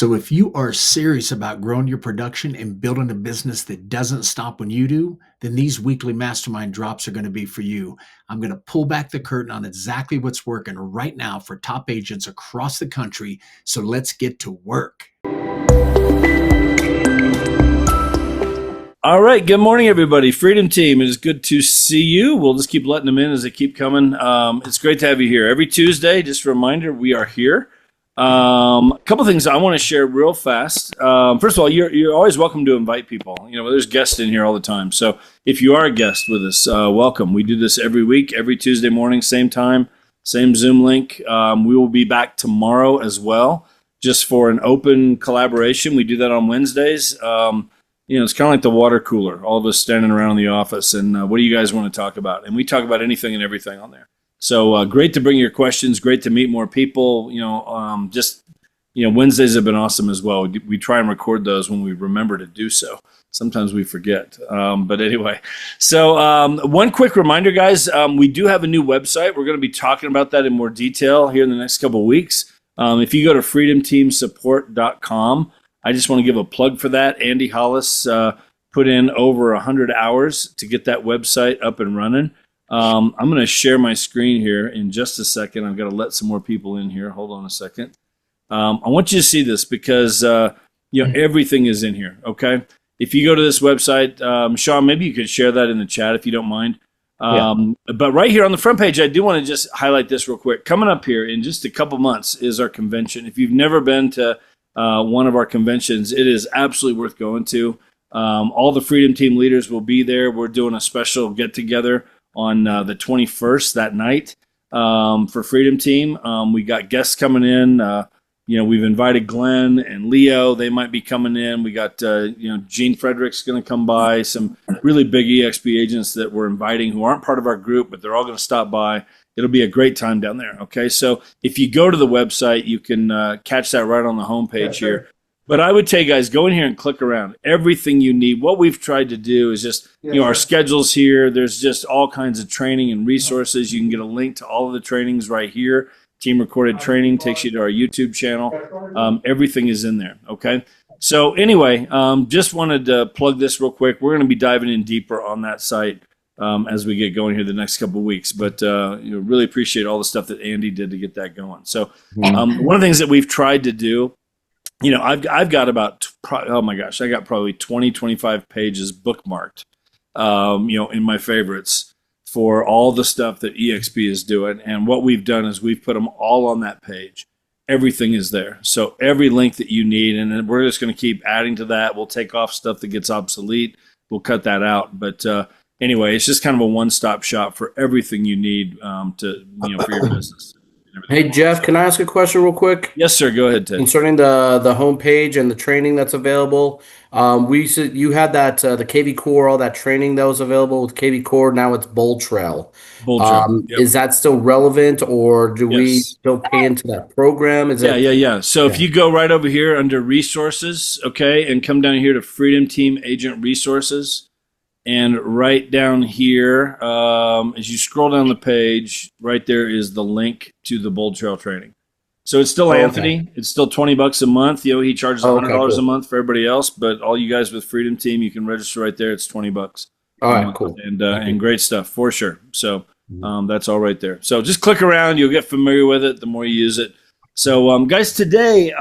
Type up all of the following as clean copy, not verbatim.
So, if you are serious about growing your production and building a business that doesn't stop when you do, then these weekly mastermind drops are going to be for you. I'm going to pull back the curtain on exactly what's working right now for top agents across the country. So, let's get to work. All right. Good morning, everybody. Freedom Team, it is good to see you. We'll just keep letting them in as they keep coming. It's great to have you here. Every Tuesday, just a reminder, we are here. A couple things I want to share real fast. First of all, you're always welcome to invite people. You know, there's guests in here all the time. So if you are a guest with us, welcome. We do this every week, every Tuesday morning, same time, same Zoom link. We will be back tomorrow as well, just for an open collaboration. We do that on Wednesdays. It's kind of like the water cooler, all of us standing around the office, and what do you guys want to talk about? And we talk about anything and everything on there. So great to bring your questions, great to meet more people. Wednesdays have been awesome as well. We try and record those when we remember to do so. Sometimes we forget. But anyway, so one quick reminder, guys, we do have a new website. We're going to be talking about that in more detail here in the next couple of weeks. If you go to freedomteamsupport.com, I just want to give a plug for that. Andy Hollis put in over 100 hours to get that website up and running. I'm going to share my screen here in just a second. I've got to let some more people in here. Hold on a second. I want you to see this because everything is in here. Okay. If you go to this website, Sean, maybe you could share that in the chat if you don't mind. But right here on the front page, I do want to just highlight this real quick. Coming up here in just a couple months is our convention. If you've never been to one of our conventions, it is absolutely worth going to. All the Freedom Team leaders will be there. We're doing a special get-together on the 21st that night for Freedom Team. We got guests coming in. We've invited Glenn and Leo. They might be coming in. We got, Gene Frederick's going to come by. Some really big EXP agents that we're inviting who aren't part of our group, but they're all going to stop by. It'll be a great time down there, okay? So if you go to the website, you can catch that right on the homepage here. But I would tell you guys, go in here and click around. Everything you need. What we've tried to do is just, our schedule's here. There's just all kinds of training and resources. You can get a link to all of the trainings right here. Team recorded training takes you to our YouTube channel. Everything is in there, okay? So anyway, just wanted to plug this real quick. We're going to be diving in deeper on that site as we get going here the next couple of weeks. But really appreciate all the stuff that Andy did to get that going. So one of the things that we've tried to do, I've got about, I got probably 20, 25 pages bookmarked, in my favorites for all the stuff that EXP is doing. And what we've done is we've put them all on that page. Everything is there. So every link that you need, and then we're just going to keep adding to that. We'll take off stuff that gets obsolete. We'll cut that out. But anyway, it's just kind of a one-stop shop for everything you need for your business. Hey, Jeff, can I ask a question real quick? Yes, sir. Go ahead, Ted. Concerning the homepage and the training that's available, you had that the KV Core, all that training that was available with KV Core. Now it's Bold Trail. Yep. Is that still relevant, or do we still pay into that program? Yeah. So if you go right over here under resources, okay, and come down here to Freedom Team Agent Resources. And right down here, as you scroll down the page, right there is the link to the Bold Trail training. So it's still Anthony. Okay. It's still $20 a month. He charges $100 a month for everybody else, but all you guys with Freedom Team, you can register right there. It's $20. All right, cool. And great stuff for sure. So that's all right there. So just click around. You'll get familiar with it the more you use it. So guys, today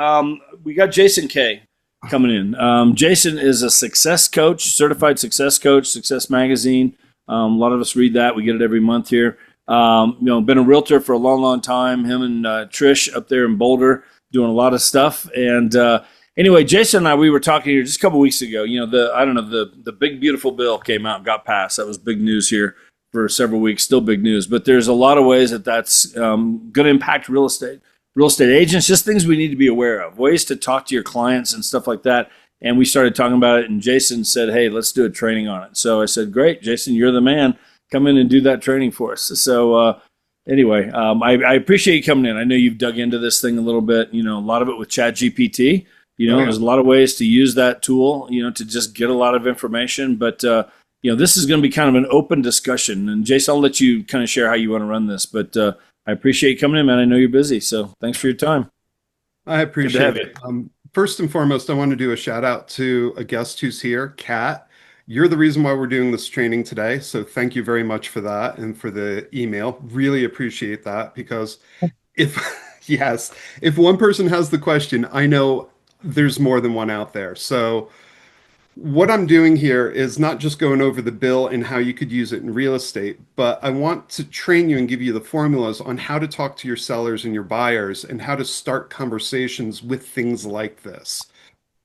we got Jason K coming in. Jason is a success coach, certified success coach, Success Magazine. A lot of us read that. We get it every month here. Been a realtor for a long, long time. Him and Trish up there in Boulder doing a lot of stuff. And anyway, Jason and I, we were talking here just a couple weeks ago. The big beautiful bill came out and got passed. That was big news here for several weeks. Still big news. But there's a lot of ways that's going to impact real estate agents, just things we need to be aware of, ways to talk to your clients and stuff like that. And we started talking about it, and Jason said, hey, let's do a training on it. So I said, great, Jason, you're the man. Come in and do that training for us. So anyway, I appreciate you coming in. I know you've dug into this thing a little bit, a lot of it with ChatGPT. There's a lot of ways to use that tool, to just get a lot of information. But, this is going to be kind of an open discussion. And Jason, I'll let you kind of share how you want to run this. But I appreciate you coming in, man. I know you're busy, so thanks for your time. I appreciate it. first and foremost, I want to do a shout out to a guest who's here, Kat. You're the reason why we're doing this training today. So thank you very much for that and for the email. Really appreciate that because if, yes, if one person has the question, I know there's more than one out there. So what I'm doing here is not just going over the bill and how you could use it in real estate, but I want to train you and give you the formulas on how to talk to your sellers and your buyers and how to start conversations with things like this.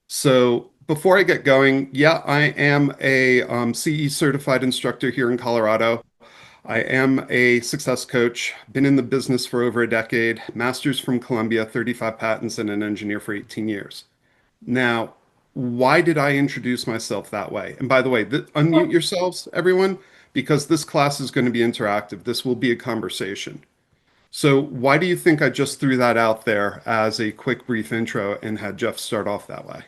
So before I get going, yeah, I am a CE certified instructor here in Colorado. I am a success coach, been in the business for over a decade, master's from Columbia, 35 patents, and an engineer for 18 years. Now, why did I introduce myself that way? And by the way, unmute yourselves, everyone, because this class is going to be interactive. This will be a conversation. So why do you think I just threw that out there as a quick, brief intro and had Jeff start off that way?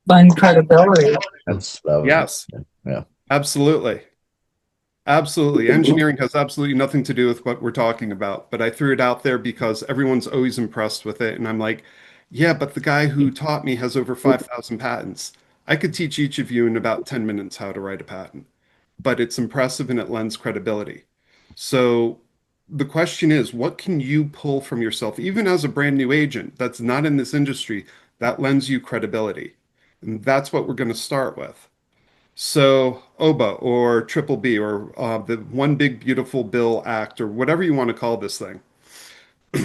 Find credibility. Yes, Yeah. absolutely. Absolutely. Engineering has absolutely nothing to do with what we're talking about, but I threw it out there because everyone's always impressed with it. And I'm like, yeah, but the guy who taught me has over 5,000 patents. I could teach each of you in about 10 minutes how to write a patent, but it's impressive and it lends credibility. So the question is, what can you pull from yourself, even as a brand new agent that's not in this industry, that lends you credibility? And that's what we're going to start with. So OBA or Triple B or the One Big Beautiful Bill Act or whatever you want to call this thing.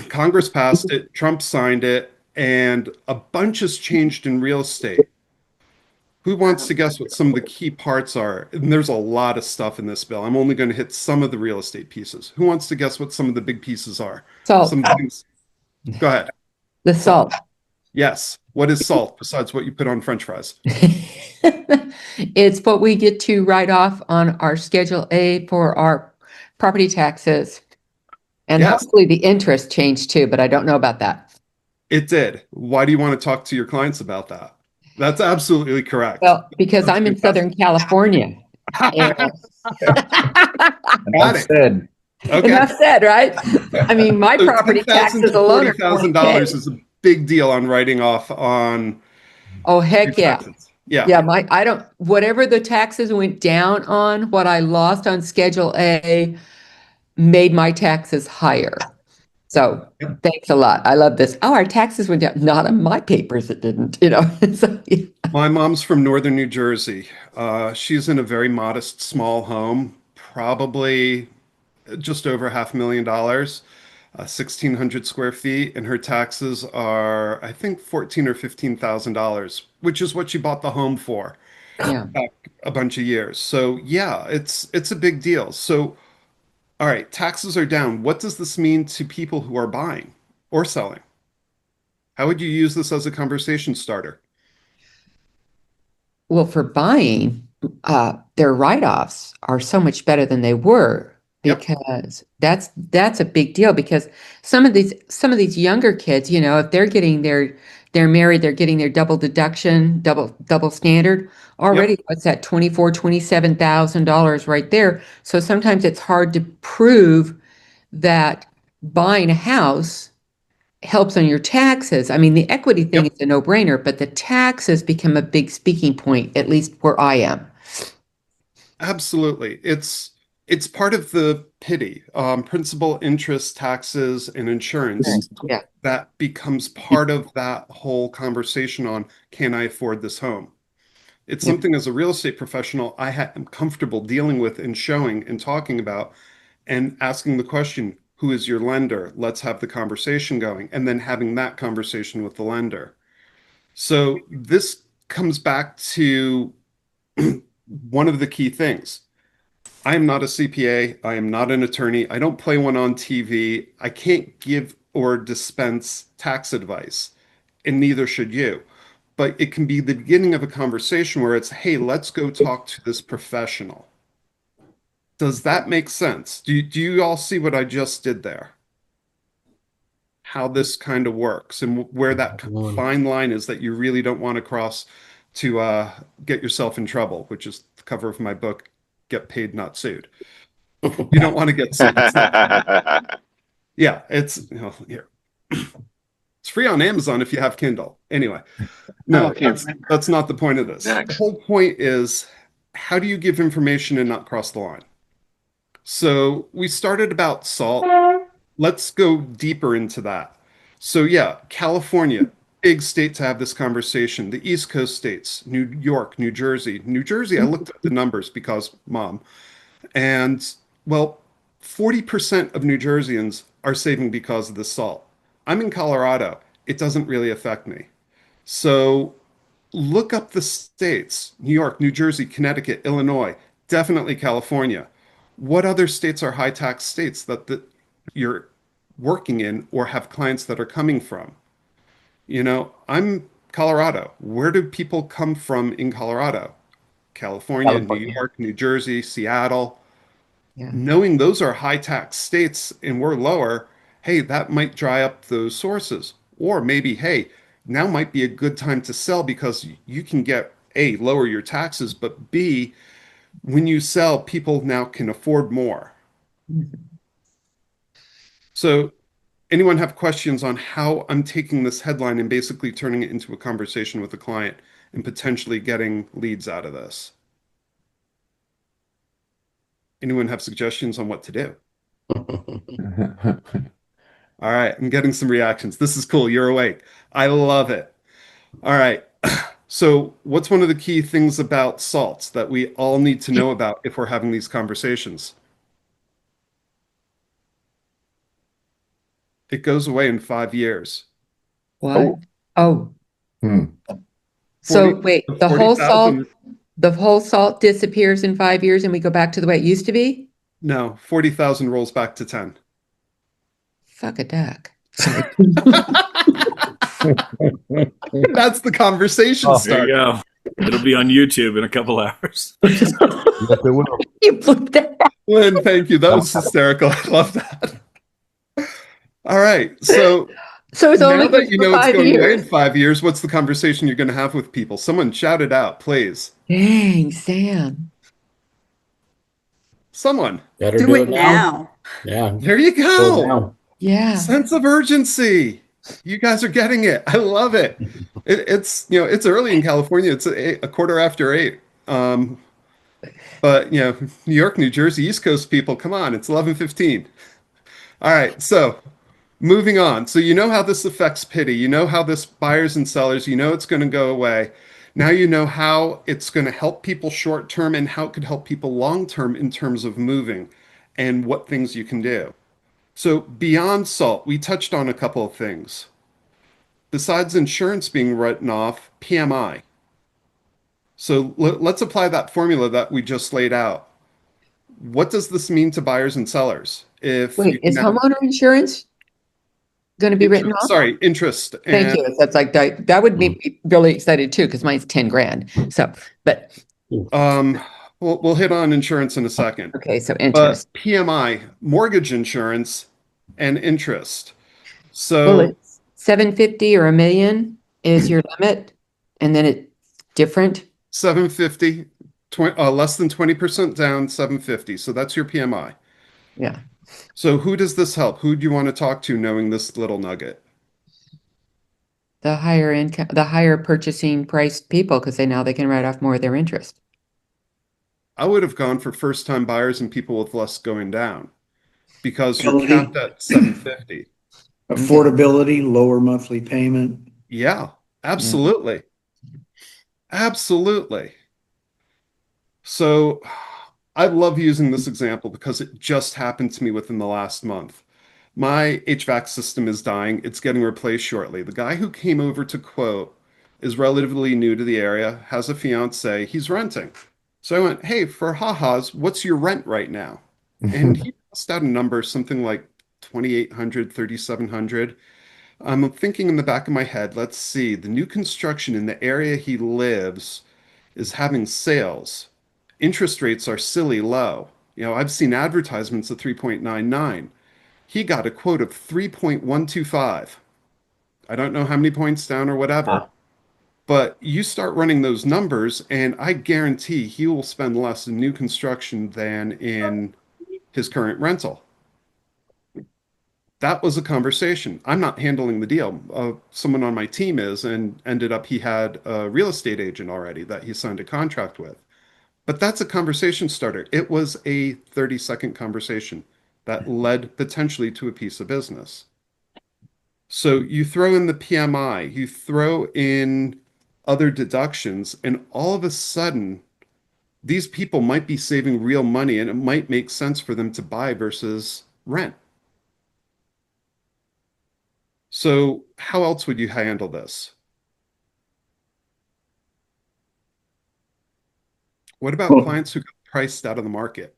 Congress passed it, Trump signed it, and a bunch has changed in real estate. Who wants to guess what some of the key parts are? And there's a lot of stuff in this bill. I'm only going to hit some of the real estate pieces. Who wants to guess what some of the big pieces are? Salt. Some of the things. Go ahead. The salt. Yes. What is salt besides what you put on French fries? It's what we get to write off on our Schedule A for our property taxes. And Yes. hopefully the interest changed too, but I don't know about that. It did. Why do you want to talk to your clients about that? That's absolutely correct. Well, because I'm in Southern California. And Got it. Said. Okay. enough said, right? I mean, my So property $10,000 taxes to alone are $40,000 $20K. is a big deal on writing off on Oh, heck your yeah. taxes. Yeah. Yeah, whatever the taxes went down on, what I lost on Schedule A made my taxes higher. So thanks a lot. I love this. Oh, our taxes went down. Not on my papers, it didn't, So, yeah. My mom's from northern New Jersey. She's in a very modest, small home, probably just over $500,000, 1,600 square feet, and her taxes are, I think, $14,000 or $15,000, which is what she bought the home for Yeah. back a bunch of years. So yeah, it's a big deal. So all right, taxes are down. What does this mean to people who are buying or selling? How would you use this as a conversation starter? Well, for buying, their write-offs are so much better than they were Yep. because that's a big deal because some of these younger kids, if they're married, they're getting their double deduction, double standard already. What's that? $27,000 right there. So sometimes it's hard to prove that buying a house helps on your taxes. I mean, the equity thing Yep. is a no-brainer, but the taxes become a big speaking point, at least where I am. Absolutely. It's part of the pity, principal, interest, taxes, and insurance. Yeah. That becomes part of that whole conversation on, can I afford this home? It's Yeah. something as a real estate professional am comfortable dealing with and showing and talking about and asking the question, who is your lender? Let's have the conversation going, and then having that conversation with the lender. So this comes back to one of the key things. I am not a CPA. I am not an attorney. I don't play one on TV. I can't give or dispense tax advice, and neither should you. But it can be the beginning of a conversation where it's, hey, let's go talk to this professional. Does that make sense? Do you all see what I just did there? How this kind of works and where that fine line is that you really don't want to cross to get yourself in trouble, which is the cover of my book, Get Paid, Not Sued. You don't want to get sued. Yeah, it's here. It's free on Amazon if you have Kindle. Anyway, no, that's not the point of this. The whole point is, how do you give information and not cross the line? So we started about salt. Let's go deeper into that. So yeah, California, big state to have this conversation. The East Coast states, New York, New Jersey. New Jersey, I looked at the numbers because mom. And well, 40% of New Jerseyans are saving because of the salt. I'm in Colorado. It doesn't really affect me. So look up the states: New York, New Jersey, Connecticut, Illinois, definitely California. What other states are high tax states that you're working in or have clients that are coming from? You know, I'm Colorado. Where do people come from in Colorado? California, New York, New Jersey, Seattle. Yeah. Knowing those are high tax states and we're lower, hey, that might dry up those sources. Or maybe, hey, now might be a good time to sell because you can get A, lower your taxes, but B, when you sell, people now can afford more. So anyone have questions on how I'm taking this headline and basically turning it into a conversation with a client and potentially getting leads out of this? Anyone have suggestions on what to do? All right, I'm getting some reactions. This is cool. You're awake. I love it. All right. So, what's one of the key things about salts that we all need to know about if we're having these conversations? It goes away in 5 years. What? Oh, Hmm. so 40 wait, the whole salt, 40,000 the whole salt disappears in 5 years and we go back to the way it used to be? No, 40,000 rolls back to 10. Fuck a duck. Sorry. That's the conversation There you start. go. It'll be on YouTube in a couple hours. Yes, it will. You blew that out. Lynn, thank you. That was hysterical. I love that. All right. So So it's now only that good you for know it's 5 going away in years. 5 years, what's the conversation you're going to have with people? Someone shout it out, please. Dang, Sam. Someone. Better Do it now. Yeah. There you Go go. now. Yeah. Sense of urgency. You guys are getting it. I love it. It's it's early in California. It's a quarter after 8. But New York, New Jersey, East Coast people, come on, it's 11:15. All right, so moving on. So you know how this affects pity. You know how this buyers and sellers. You know it's going to go away. Now you know how it's going to help people short term and how it could help people long term in terms of moving and what things you can do. So beyond salt, we touched on a couple of things. Besides insurance being written off, PMI. So let's apply that formula that we just laid out. What does this mean to buyers and sellers? If you Wait, can is now, homeowner insurance going to be written off? sorry, interest Thank and you. That's like that would make me really excited too, because mine's 10 grand. So, but we'll hit on insurance in a second. okay, so But interest. PMI, mortgage insurance, and interest. Well, So it's 750 or a million is your limit, and then it's different. 750, less than 20% down, 750. So that's your PMI. Yeah. So who does this help? Who do you want to talk to knowing this little nugget? The higher income, the higher purchasing priced people, because they can write off more of their interest. I would have gone for first-time buyers and people with less going down because you're Ability. capped at 750. Affordability, lower monthly payment. Yeah, absolutely. Absolutely. So I love using this example because it just happened to me within the last month. My HVAC system is dying. It's getting replaced shortly. The guy who came over to quote is relatively new to the area, has a fiance, he's renting. So I went, hey, for ha-has, what's your rent right now? And he passed out a number, something like 2,800, 3,700. I'm thinking in the back of my head, let's see, the new construction in the area he lives is having sales. Interest rates are silly low. I've seen advertisements at 3.99. He got a quote of 3.125. I don't know how many points down or whatever. But you start running those numbers, and I guarantee he will spend less in new construction than in his current rental. That was a conversation. I'm not handling the deal. Someone on my team is, and ended up he had a real estate agent already that he signed a contract with. But that's a conversation starter. It was a 30-second conversation that led potentially to a piece of business. So you throw in the PMI, you throw in other deductions, and all of a sudden, these people might be saving real money and it might make sense for them to buy versus rent. So how else would you handle this? What about Well, clients who got priced out of the market?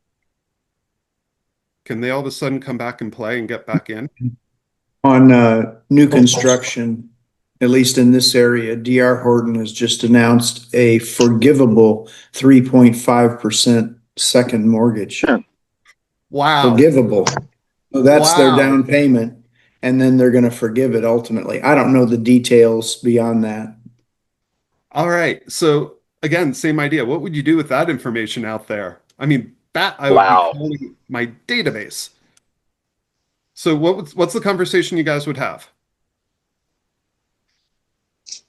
Can they all of a sudden come back and play and get back in? on new construction, at least in this area, DR Horton has just announced a forgivable 3.5% second mortgage. Wow. Forgivable. So that's their Wow. down payment, and then they're going to forgive it ultimately. I don't know the details beyond that. All right. So again, same idea. What would you do with that information out there? I mean, that I would be Wow. calling my database. So what's the conversation you guys would have?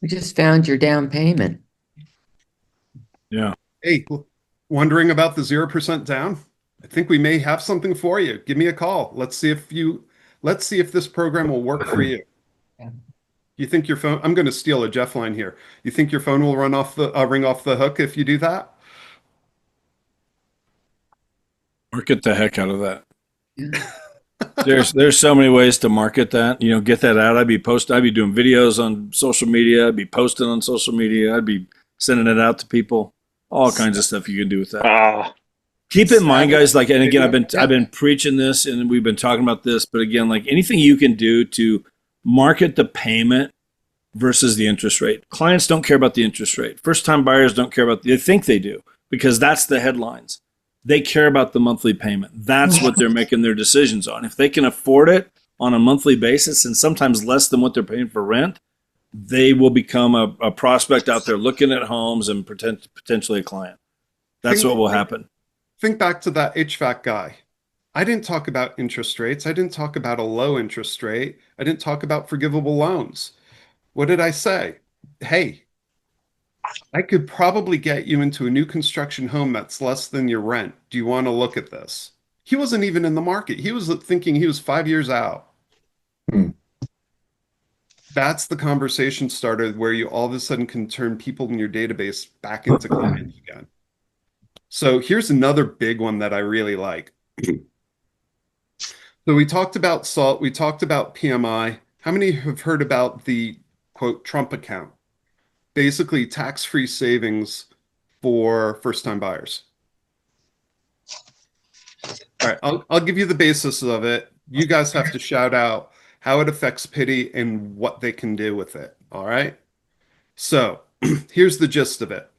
We just found your down payment. Yeah. Hey, wondering about the 0% down? I think we may have something for you. Give me a call. Let's see if this program will work for you. Yeah. You think your phone, I'm going to steal a Jeff line here. You think your phone will ring off the hook if you do that? Market the heck out of that. Yeah. There's so many ways to market that. Get that out. I'd be doing videos on social media. I'd be posting on social media. I'd be sending it out to people. All kinds of stuff you can do with that. Keep in mind, guys, like, and again, I've been preaching this and we've been talking about this, but again, like anything you can do to market the payment versus the interest rate. Clients don't care about the interest rate. First time buyers don't care about, they think they do because that's the headlines. They care about the monthly payment. That's what they're making their decisions on. If they can afford it on a monthly basis and sometimes less than what they're paying for rent, they will become a prospect out there looking at homes and potentially a client. That's what will happen. Think back to that HVAC guy. I didn't talk about interest rates. I didn't talk about a low interest rate. I didn't talk about forgivable loans. What did I say? Hey, I could probably get you into a new construction home that's less than your rent. Do you want to look at this? He wasn't even in the market. He was thinking he was 5 years out. Hmm. That's the conversation starter where you all of a sudden can turn people in your database back into clients again. So here's another big one that I really like. So we talked about SALT, we talked about PMI. How many have heard about the quote Trump account? Basically tax-free savings for first-time buyers. All right, I'll give you the basis of it. You guys have to shout out how it affects pity and what they can do with it. All right. So here's the gist of it.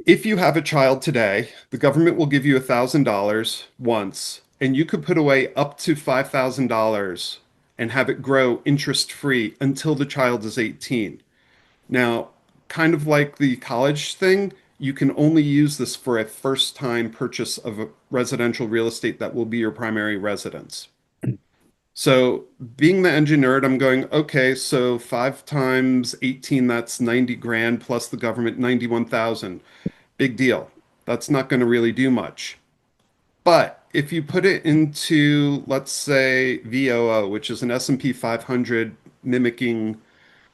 If you have a child today, the government will give you $1,000 once, and you could put away up to $5,000 and have it grow interest-free until the child is 18. Now, kind of like the college thing, you can only use this for a first-time purchase of a residential real estate that will be your primary residence. So being the engine nerd, I'm going, okay, so 5 times 18, that's 90 grand plus the government, 91,000. Big deal. That's not going to really do much. But if you put it into, let's say, VOO, which is an S&P 500 mimicking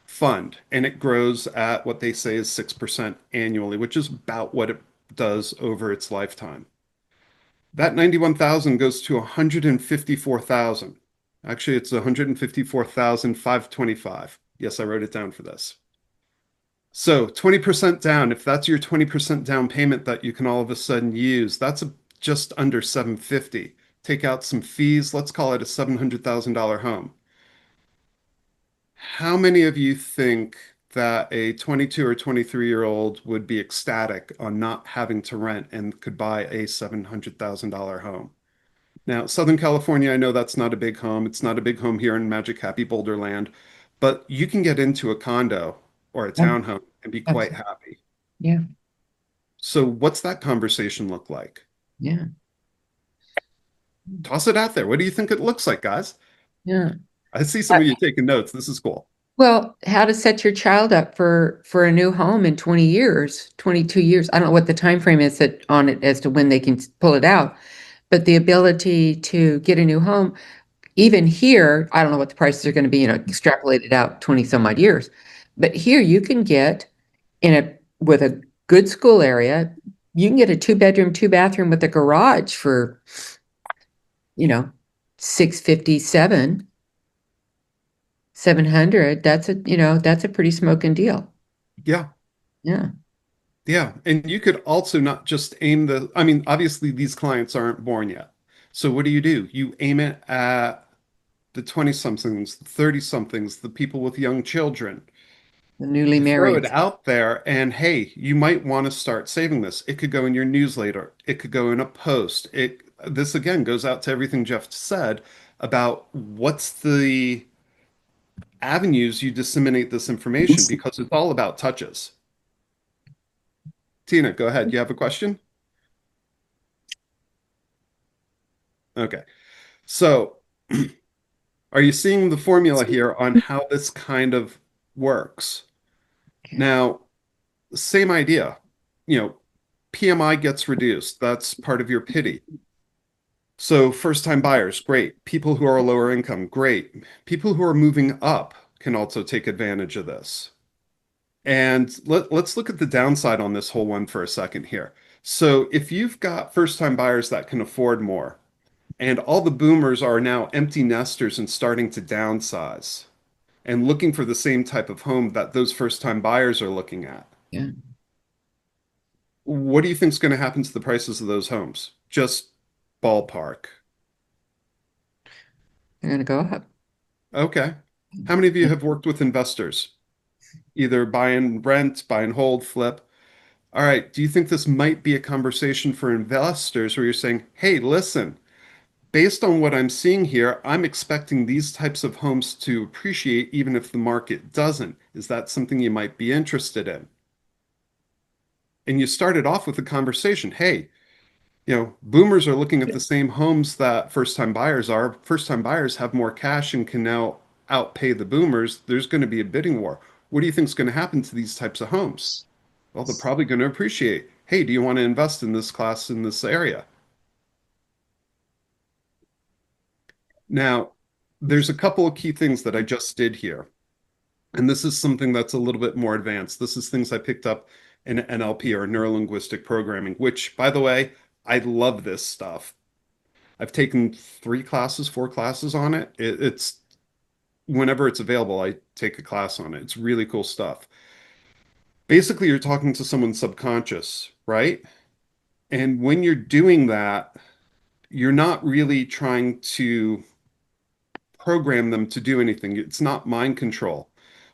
fund, and it grows at what they say is 6% annually, which is about what it does over its lifetime. That 91,000 goes to 154,000. Actually, it's 154,525. Yes, I wrote it down for this. So 20% down, if that's your 20% down payment that you can all of a sudden use, that's just under 750. Take out some fees, let's call it a $700,000 home. How many of you think that a 22 or 23-year-old would be ecstatic on not having to rent and could buy a $700,000 home? Now, Southern California, I know that's not a big home. It's not a big home here in Magic Happy Boulderland, but you can get into a condo or a townhome and be quite happy. Yeah. So what's that conversation look like? Yeah. Toss it out there. What do you think it looks like, guys? Yeah. I see some of you taking notes. This is cool. Well, how to set your child up for a new home in 20 years, 22 years. I don't know what the time frame is on it as to when they can pull it out, but the ability to get a new home, even here, I don't know what the prices are going to be, extrapolated out 20 some odd years. But here you can get with a good school area, you can get a 2-bedroom, 2-bathroom with a garage for, 657, 700. That's a pretty smoking deal. Yeah. Yeah. Yeah. And you could also not just aim I mean, obviously these clients aren't born yet. So what do? You aim it at the 20 somethings, the 30 somethings, the people with young children. The newly You throw it married. out there and hey, you might want to start saving this. It could go in your newsletter. It could go in a post. This again goes out to everything Jeff said about what's the avenues you disseminate this information because it's all about touches. Tina, go ahead. You have a question? Okay. So, are you seeing the formula here on how this kind of works? Now, same idea. PMI gets reduced. That's part of your pity. So, first-time buyers, great. People who are lower income, great. People who are moving up can also take advantage of this. And let's look at the downside on this whole one for a second here. So, if you've got first-time buyers that can afford more, and all the boomers are now empty nesters and starting to downsize and looking for the same type of home that those first-time buyers are looking at. Yeah. What do you think is going to happen to the prices of those homes? Just ballpark. They're going to go up. Okay. How many of you have worked with investors? Either buy and rent, buy and hold, flip. All right. Do you think this might be a conversation for investors where you're saying, hey, listen, based on what I'm seeing here, I'm expecting these types of homes to appreciate even if the market doesn't. Is that something you might be interested in? And you started off with a conversation. Hey, boomers are looking at the same homes that first-time buyers are. First-time buyers have more cash and can now outpay the boomers. There's going to be a bidding war. What do you think is going to happen to these types of homes? Well, they're probably going to appreciate. Hey, do you want to invest in this class in this area? Now, there's a couple of key things that I just did here. And this is something that's a little bit more advanced. This is things I picked up in NLP or neuro-linguistic programming, which, by the way, I love this stuff. I've taken 4 classes on it. It's whenever it's available, I take a class on it. It's really cool stuff. Basically, you're talking to someone's subconscious, right? And when you're doing that, you're not really trying to program them to do anything. It's not mind control,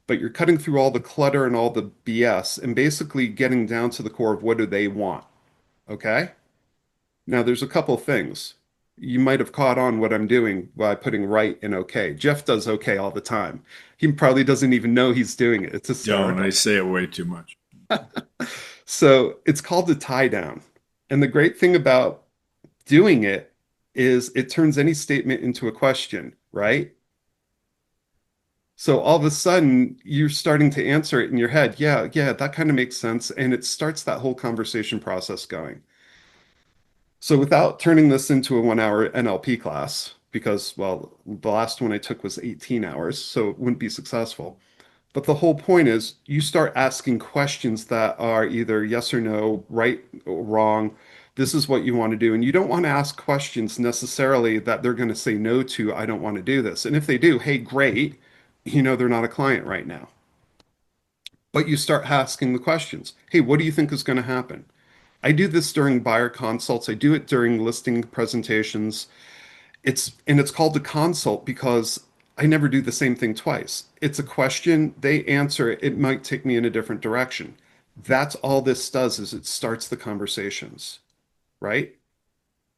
but you're cutting through all the clutter and all the BS and basically getting down to the core of what do they want. Okay? Now, there's a couple things. You might have caught on what I'm doing by putting right and okay. Jeff does okay all the time. He probably doesn't even know he's doing it. It's hysterical. Don't. I say it way too much. So it's called the tie down. And the great thing about doing it is it turns any statement into a question, right? So all of a sudden you're starting to answer it in your head. Yeah, that kind of makes sense. And it starts that whole conversation process going. So without turning this into a 1-hour NLP class, because, well, the last one I took was 18 hours, so it wouldn't be successful. But the whole point is you start asking questions that are either yes or no, right or wrong. This is what you want to do. And you don't want to ask questions necessarily that they're going to say no to, I don't want to do this. And if they do, hey, great, they're not a client right now. But you start asking the questions. Hey, what do you think is going to happen? I do this during buyer consults. I do it during listing presentations. It's called a consult because I never do the same thing twice. It's a question, they answer it, it might take me in a different direction. That's all this does is it starts the conversations, right?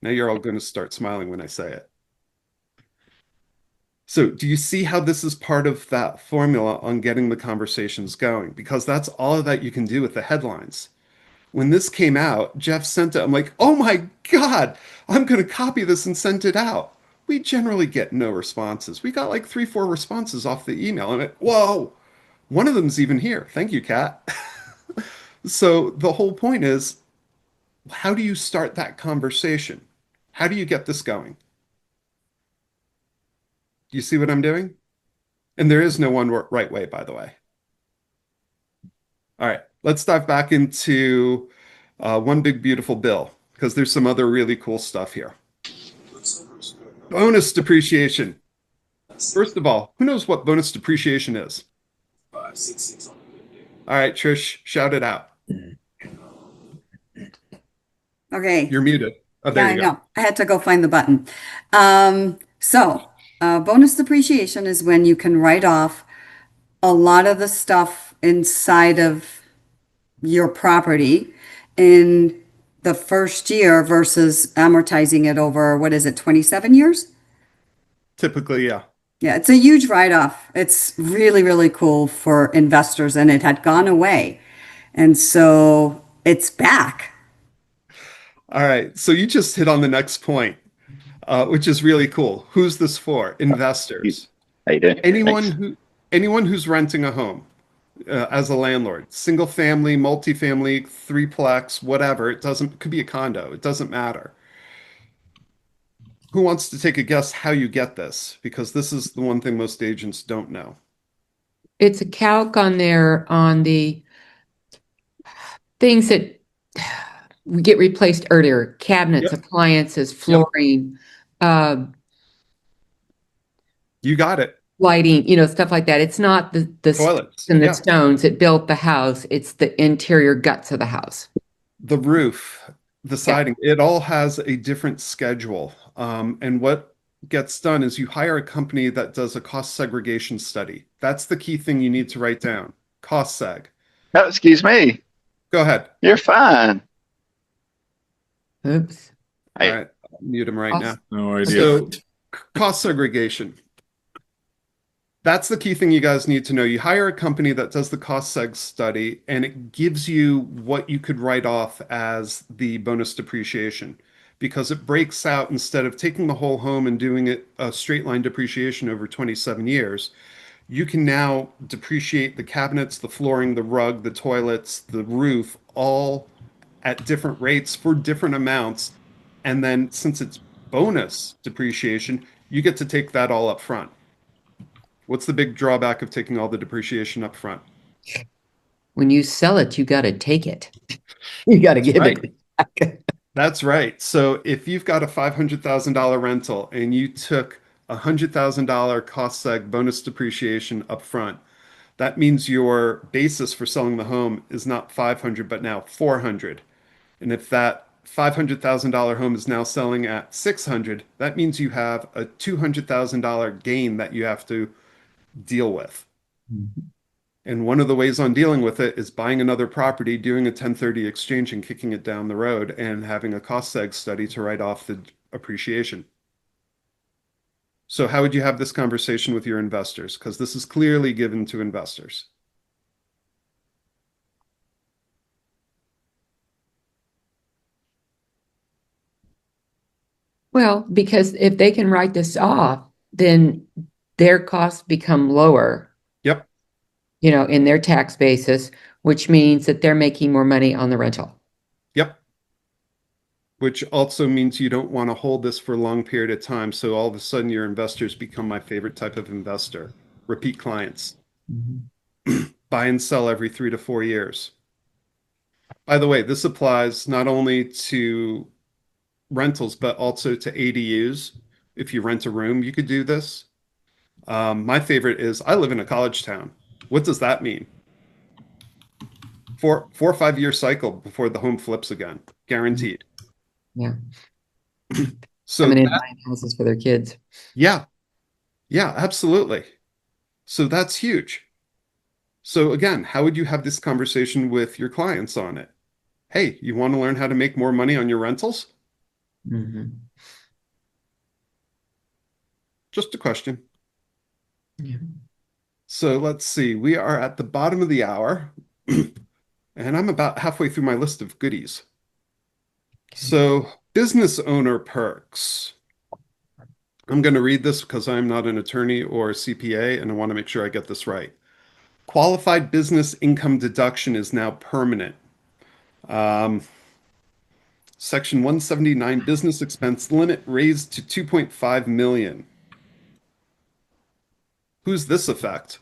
Now you're all going to start smiling when I say it. So do you see how this is part of that formula on getting the conversations going? Because that's all that you can do with the headlines. When this came out, Jeff sent it. I'm like, oh my God, I'm going to copy this and send it out. we generally get no responses. We got like 3, 4 responses off the email, and whoa, one of them's even here. Thank you, Kat. So the whole point is, how do you start that conversation? How do you get this going? Do you see what I'm doing? And there is no one right way, by the way. All right, let's dive back into One Big Beautiful Bill, because there's some other really cool stuff here. Bonus depreciation. First of all, who knows what bonus depreciation is? All right, Trish, shout it out. Okay. You're muted. Oh, there Yeah, I you go. know. I had to go find the button. Bonus depreciation is when you can write off a lot of the stuff inside of your property in the first year versus amortizing it over, what is it, 27 years? Typically, yeah. Yeah, it's a huge write-off. It's really, really cool for investors, and it had gone away. And so it's back. All right, so you just hit on the next point, which is really cool. Who's this for? Investors. How you doing? Thanks. Anyone who's renting a home as a landlord, single family, multifamily, threeplex, whatever. It could be a condo. It doesn't matter. Who wants to take a guess how you get this? Because this is the one thing most agents don't know. It's a calc on the things that get replaced earlier, cabinets, Yep. appliances, flooring, You got it. lighting, stuff like that. It's not the Toilets. sticks and the Yeah. stones that built the house. It's the interior guts of the house. The roof, the siding, it all has a different schedule. And what gets done is you hire a company that does a cost segregation study. That's the key thing you need to write down. Cost seg. Oh, excuse me. Go ahead. You're fine. Oops. Hey. All right. I'll mute him right now. No idea. So, cost segregation. That's the key thing you guys need to know. You hire a company that does the cost seg study, and it gives you what you could write off as the bonus depreciation, because it breaks out, instead of taking the whole home and doing it a straight line depreciation over 27 years, you can now depreciate the cabinets, the flooring, the rug, the toilets, the roof, all at different rates for different amounts. And then since it's bonus depreciation, you get to take that all up front. What's the big drawback of taking all the depreciation up front? When you sell it, you got to take it. You got to give it back. That's right. So if you've got a $500,000 rental and you took $100,000 cost seg bonus depreciation up front, that means your basis for selling the home is not 500, but now 400. And if that $500,000 home is now selling at 600, that means you have a $200,000 gain that you have to deal with. And one of the ways on dealing with it is buying another property, doing a 1030 exchange and kicking it down the road, and having a cost seg study to write off the appreciation. So how would you have this conversation with your investors? Because this is clearly given to investors. Well, because if they can write this off, then their costs become lower. Yep. In their tax basis, which means that they're making more money on the rental. Yep. Which also means you don't want to hold this for a long period of time. So all of a sudden your investors become my favorite type of investor. Repeat clients. Buy and sell every 3 to 4 years. By the way, this applies not only to rentals, but also to ADUs. If you rent a room, you could do this. My favorite is, I live in a college town. What does that mean? 4 or 5 year cycle before the home flips again, guaranteed. Yeah. So Coming in buying houses for their kids. yeah, absolutely. So that's huge. So again, how would you have this conversation with your clients on it? Hey, you want to learn how to make more money on your rentals? Just a question. Yeah. So let's see. We are at the bottom of the hour, and I'm about halfway through my list of goodies. So business owner perks. I'm going to read this because I'm not an attorney or a CPA, and I want to make sure I get this right. Qualified business income deduction is now permanent. Section 179 business expense limit raised to 2.5 million. Who's this affect?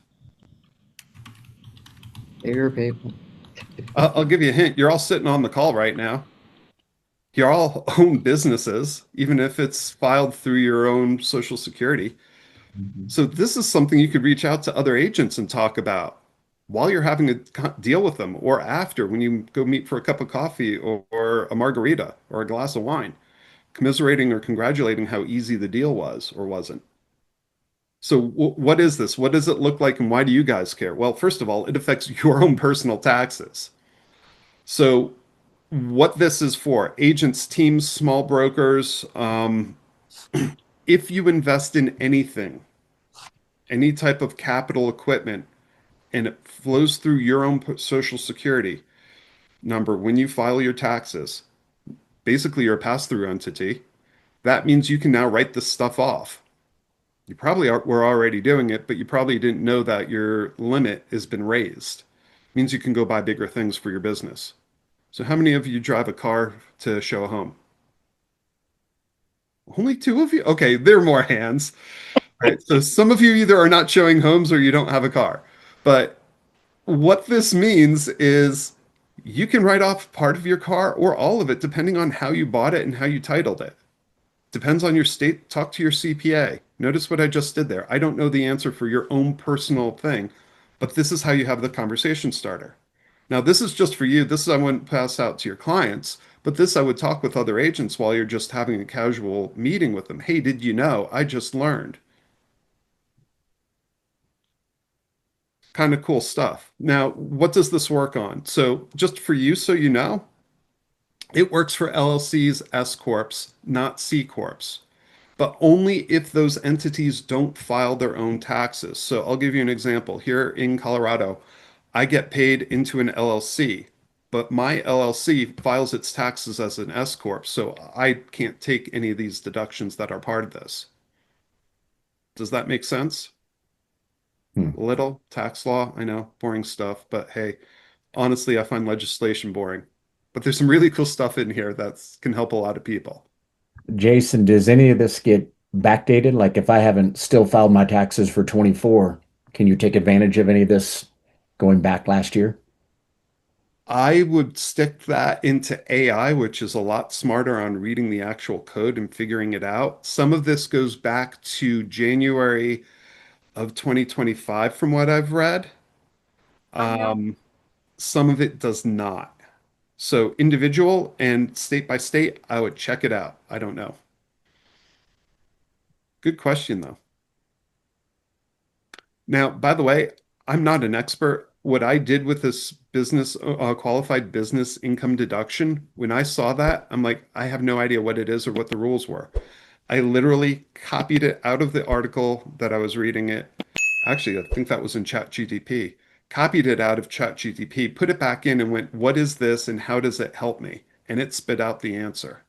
There, baby. I'll give you a hint. You're all sitting on the call right now. You all own businesses, even if it's filed through your own Social Security. So this is something you could reach out to other agents and talk about while you're having a deal with them, or after when you go meet for a cup of coffee or a margarita or a glass of wine, commiserating or congratulating how easy the deal was or wasn't. So what is this? What does it look like, and why do you guys care? Well, first of all, it affects your own personal taxes. So what this is for, agents, teams, small brokers, if you invest in anything, any type of capital equipment, and it flows through your own Social Security number when you file your taxes, basically you're a pass-through entity. That means you can now write this stuff off. You probably were already doing it, but you probably didn't know that your limit has been raised. It means you can go buy bigger things for your business. So how many of you drive a car to show a home? Only 2 of you? Okay, there are more hands. Right. So some of you either are not showing homes or you don't have a car. But what this means is you can write off part of your car or all of it, depending on how you bought it and how you titled it. Depends on your state. Talk to your CPA. Notice what I just did there. I don't know the answer for your own personal thing, but this is how you have the conversation starter. Now, this is just for you. This is I wouldn't pass out to your clients, but this I would talk with other agents while you're just having a casual meeting with them. Hey, did you know? I just learned. Kind of cool stuff. Now, what does this work on? So just for you, so you know, it works for LLCs, S Corps, not C Corps, but only if those entities don't file their own taxes. So I'll give you an example. Here in Colorado, I get paid into an LLC, but my LLC files its taxes as an S Corp, so I can't take any of these deductions that are part of this. Does that make sense? Little tax law, I know, boring stuff, but hey, honestly, I find legislation boring. But there's some really cool stuff in here that can help a lot of people. Jason, does any of this get backdated? Like if I haven't still filed my taxes for 24, can you take advantage of any of this going back last year? I would stick that into AI, which is a lot smarter on reading the actual code and figuring it out. Some of this goes back to January of 2025, from what I've read. Some of it does not. So individual and state by state, I would check it out. I don't know. Good question, though. Now, by the way, I'm not an expert. What I did with this business, qualified business income deduction, when I saw that, I'm like, I have no idea what it is or what the rules were. I literally copied it out of the article that I was reading it. Actually, I think that was in ChatGPT. Copied it out of ChatGPT, put it back in and went, what is this and how does it help me? And it spit out the answer.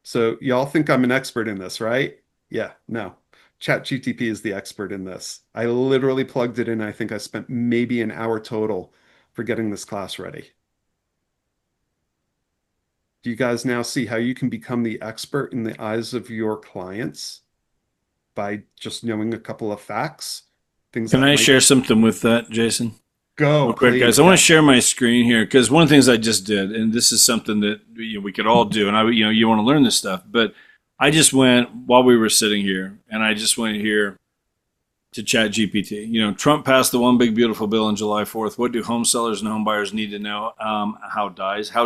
So y'all think I'm an expert in this, right? Yeah, no. ChatGPT is the expert in this. I literally plugged it in. I think I spent maybe an hour total for getting this class ready. Do you guys now see how you can become the expert in the eyes of your clients by just knowing a couple of facts? Things Can that I might share something with that, Jason? go, Real quick, please. guys. I want to share my screen here because one of the things I just did, and this is something that we could all do, and you want to learn this stuff, but I just went while we were sitting here, and I just went here to Chat GPT. Trump passed the one big beautiful bill on July 4th. What do home sellers and home buyers need to know? How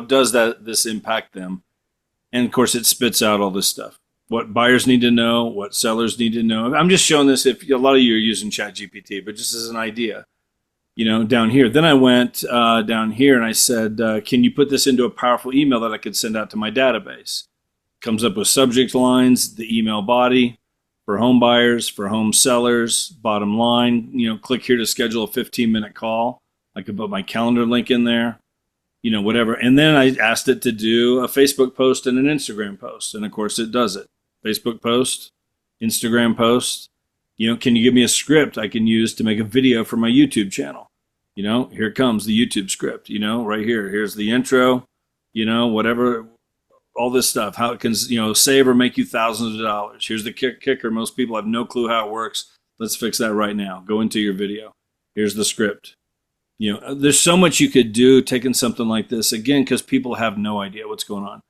does this impact them? And of course, it spits out all this stuff. What buyers need to know, what sellers need to know. I'm just showing this if a lot of you are using Chat GPT, but just as an idea. Down here. Then I went down here and I said, can you put this into a powerful email that I could send out to my database? Comes up with subject lines, the email body for home buyers, for home sellers, bottom line, click here to schedule a 15-minute call. I could put my calendar link in there, whatever. And then I asked it to do a Facebook post and an Instagram post. And of course it does it. Facebook post, Instagram post. Can you give me a script I can use to make a video for my YouTube channel? Here comes the YouTube script, right here. Here's the intro, whatever, all this stuff, how it can, save or make you thousands of dollars. Here's the kicker. Most people have no clue how it works. Let's fix that right now. Go into your video. Here's the script. There's so much you could do taking something like this, again, because people have no idea what's going on.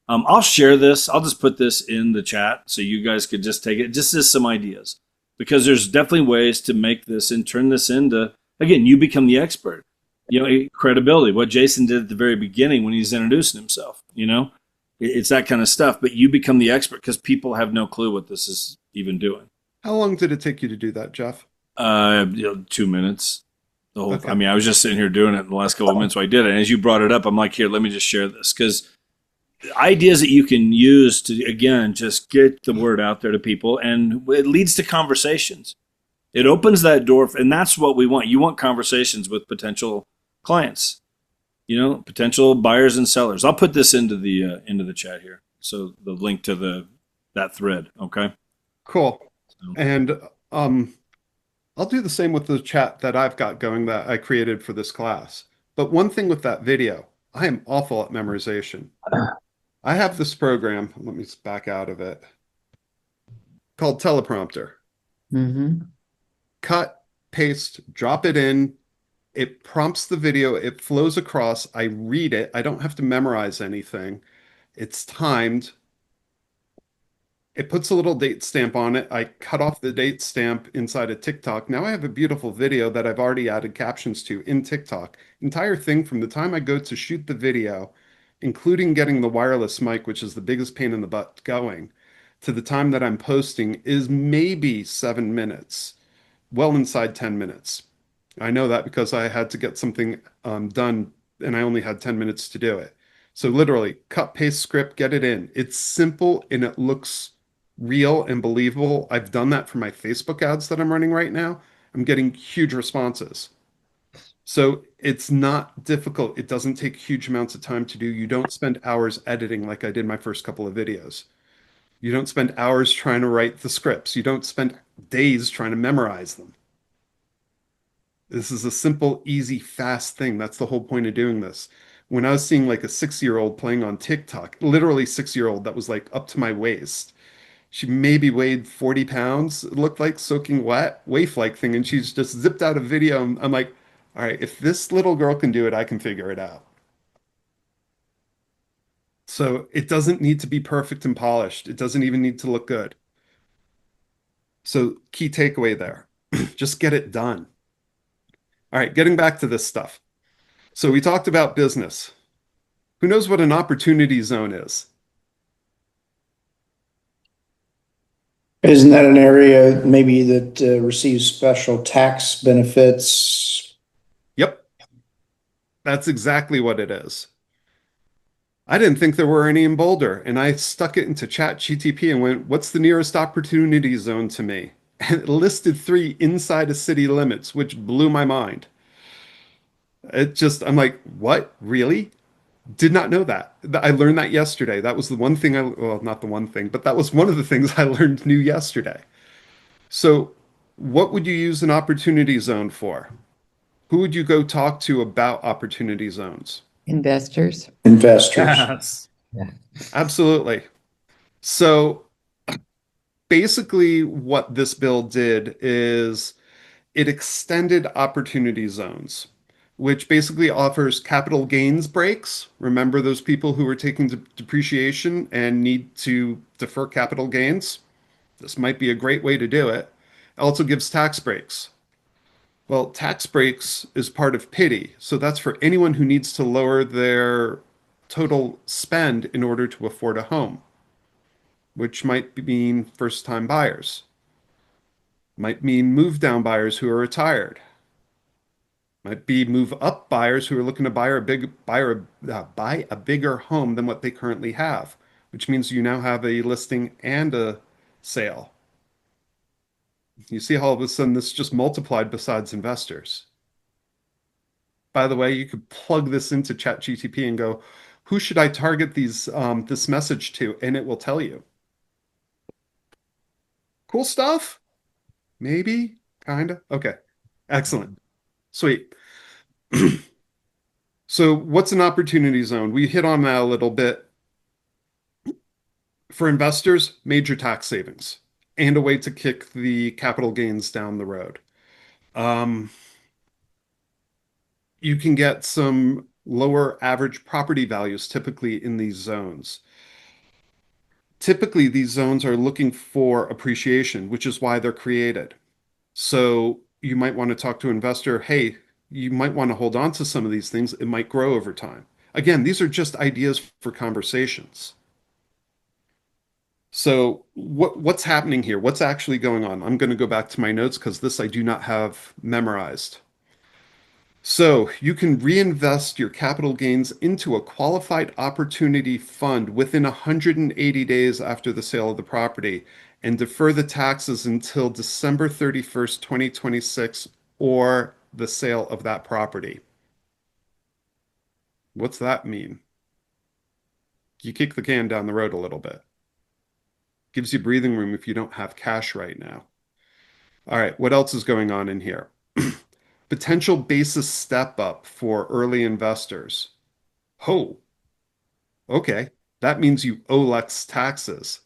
I'll share this. I'll just put this in the chat so you guys could just take it, just as some ideas, because there's definitely ways to make this and turn this into, again, you become the expert. Credibility, what Jason did at the very beginning when he's introducing himself, it's that kind of stuff, but you become the expert because people have no clue what this is even doing. How long did it take you to do that, Jeff? 2 minutes. The whole, Okay. I mean, I was just sitting here doing it in the last couple of minutes while I did it. And as you brought it up, I'm like, here, let me just share this, because ideas that you can use to, again, just get the word out there to people, and it leads to conversations. It opens that door, and that's what we want. You want conversations with potential clients, potential buyers and sellers. I'll put this into the chat here, so the link to that thread. Okay. Cool. And I'll do the same with the chat that I've got going that I created for this class. But one thing with that video, I am awful at memorization. I have this program, let me back out of it, called Teleprompter. Mm-hmm. Cut, paste, drop it in. It prompts the video. It flows across. I read it. I don't have to memorize anything. It's timed. It puts a little date stamp on it. I cut off the date stamp inside of TikTok. Now I have a beautiful video that I've already added captions to in TikTok. Entire thing from the time I go to shoot the video, including getting the wireless mic, which is the biggest pain in the butt going, to the time that I'm posting is maybe 7 minutes, well inside 10 minutes. I know that because I had to get something done and I only had 10 minutes to do it. So literally cut, paste script, get it in. It's simple and it looks real and believable. I've done that for my Facebook ads that I'm running right now. I'm getting huge responses. So it's not difficult. It doesn't take huge amounts of time to do. You don't spend hours editing like I did my first couple of videos. You don't spend hours trying to write the scripts. You don't spend days trying to memorize them. This is a simple, easy, fast thing. That's the whole point of doing this. When I was seeing like a 6-year-old playing on TikTok, literally 6-year-old that was like up to my waist. She maybe weighed 40 pounds, it looked like, soaking wet, waif-like thing, and she's just zipped out a video. And I'm like, all right, if this little girl can do it, I can figure it out. So it doesn't need to be perfect and polished. It doesn't even need to look good. So key takeaway there, just get it done. All right, getting back to this stuff. So we talked about business. Who knows what an opportunity zone is? Isn't that an area maybe that receives special tax benefits? Yep, that's exactly what it is. I didn't think there were any in Boulder, and I stuck it into ChatGTP and went, what's the nearest opportunity zone to me? And it listed 3 inside of city limits, which blew my mind. I'm like, what? Really? Did not know that. I learned that yesterday. That was the one thing well, not the one thing, but that was one of the things I learned new yesterday. So what would you use an opportunity zone for? Who would you go talk to about opportunity zones? Investors. Investors. Yes. Absolutely. So basically what this bill did is it extended opportunity zones, which basically offers capital gains breaks. Remember those people who are taking depreciation and need to defer capital gains? This might be a great way to do it. It also gives tax breaks. Well, tax breaks is part of PITI, so that's for anyone who needs to lower their total spend in order to afford a home, which might mean first-time buyers, might mean move-down buyers who are retired, might be move-up buyers who are looking to buy a bigger home than what they currently have, which means you now have a listing and a sale. You see how all of a sudden this just multiplied besides investors. By the way, you could plug this into ChatGTP and go, who should I target this message to? And it will tell you. Cool stuff? Maybe, kind of. Okay, excellent. Sweet. So what's an opportunity zone? We hit on that a little bit. For investors, major tax savings and a way to kick the capital gains down the road. Um, you can get some lower average property values typically in these zones. Typically, these zones are looking for appreciation, which is why they're created. So you might want to talk to an investor, hey, you might want to hold on to some of these things. It might grow over time. Again, these are just ideas for conversations. So what's happening here? What's actually going on? I'm going to go back to my notes because this I do not have memorized. So you can reinvest your capital gains into a qualified opportunity fund within 180 days after the sale of the property and defer the taxes until December 31st, 2026 or the sale of that property. What's that mean? You kick the can down the road a little bit. Gives you breathing room if you don't have cash right now. All right, what else is going on in here? Potential basis step up for early investors. Oh, okay. That means you owe less taxes.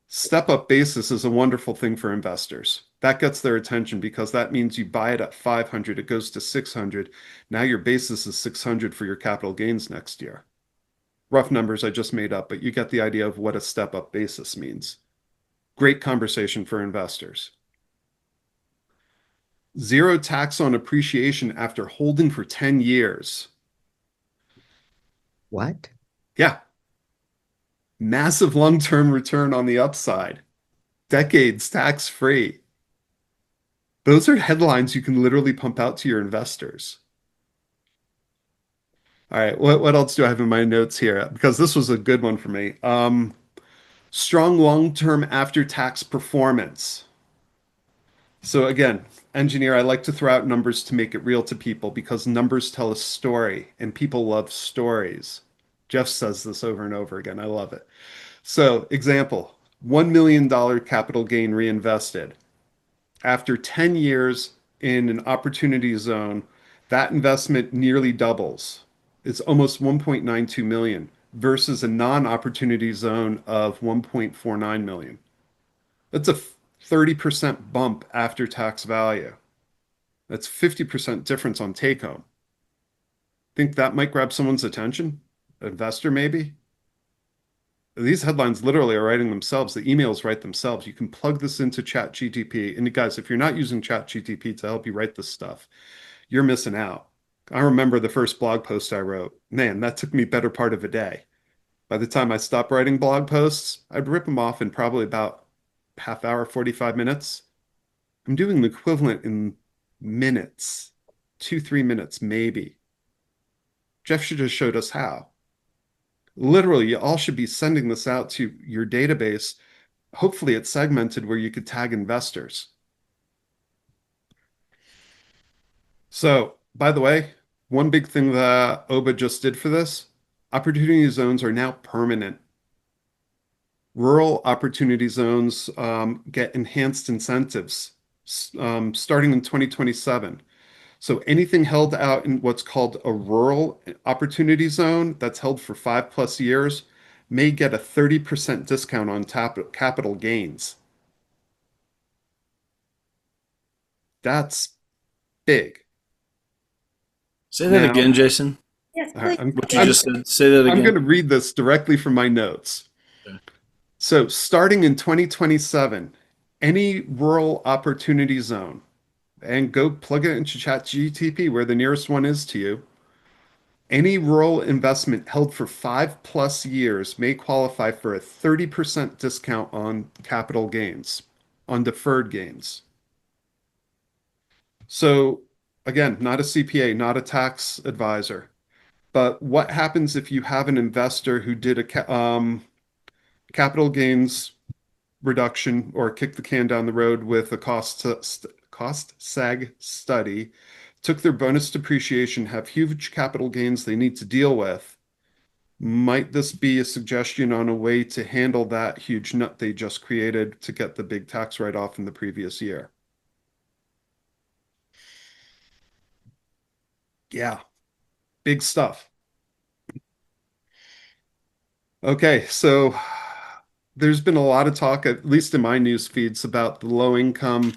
Step up basis is a wonderful thing for investors. That gets their attention because that means you buy it at 500, it goes to 600. Now your basis is 600 for your capital gains next year. Rough numbers I just made up, but you get the idea of what a step up basis means. Great conversation for investors. Zero tax on appreciation after holding for 10 years. What? Yeah. Massive long-term return on the upside. Decades tax-free. Those are headlines you can literally pump out to your investors. All right, what else do I have in my notes here? Because this was a good one for me. Strong long-term after-tax performance. So again, engineer, I like to throw out numbers to make it real to people because numbers tell a story and people love stories. Jeff says this over and over again. I love it. So example, $1 million capital gain reinvested. After 10 years in an opportunity zone, that investment nearly doubles. It's almost 1.92 million versus a non-opportunity zone of 1.49 million. That's a 30% bump after tax value. That's 50% difference on take home. Think that might grab someone's attention? Investor, maybe? These headlines literally are writing themselves. The emails write themselves. You can plug this into ChatGTP. And guys, if you're not using ChatGTP to help you write this stuff, you're missing out. I remember the first blog post I wrote. Man, that took me better part of a day. By the time I stopped writing blog posts, I'd rip them off in probably about half hour, 45 minutes. I'm doing the equivalent in minutes, 2, 3 minutes, maybe. Jeff should have showed us how. Literally, you all should be sending this out to your database. Hopefully it's segmented where you could tag investors. So, by the way, one big thing that OBA just did for this, opportunity zones are now permanent. Rural opportunity zones get enhanced incentives starting in 2027. So anything held out in what's called a rural opportunity zone that's held for 5+ years may get a 30% discount on capital gains. That's big. Say that Now- again, Jason. Yes, All right, please. What you just said. Say that I'm again. going to read this directly from my notes. Okay. So starting in 2027, any rural opportunity zone, and go plug it into ChatGTP where the nearest one is to you. Any rural investment held for 5+ years may qualify for a 30% discount on capital gains, on deferred gains. So again, not a CPA, not a tax advisor, but what happens if you have an investor who did a capital gains reduction or kick the can down the road with a cost seg study, took their bonus depreciation, have huge capital gains they need to deal with, Might this be a suggestion on a way to handle that huge nut they just created to get the big tax write-off in the previous year? Yeah, big stuff. Okay, so there's been a lot of talk, at least in my news feeds, about the low income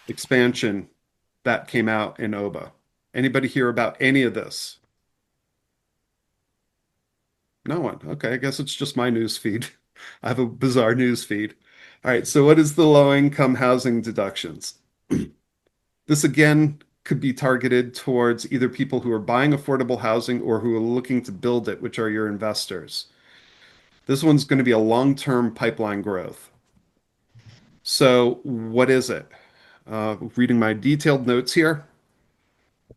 expansion that came out in OBA. Anybody hear about any of this? No one. Okay, I guess it's just my news feed. I have a bizarre news feed. All right, so what is the low income housing deductions? This again could be targeted towards either people who are buying affordable housing or who are looking to build it, which are your investors. This one's going to be a long-term pipeline growth. So what is it? Reading my detailed notes here.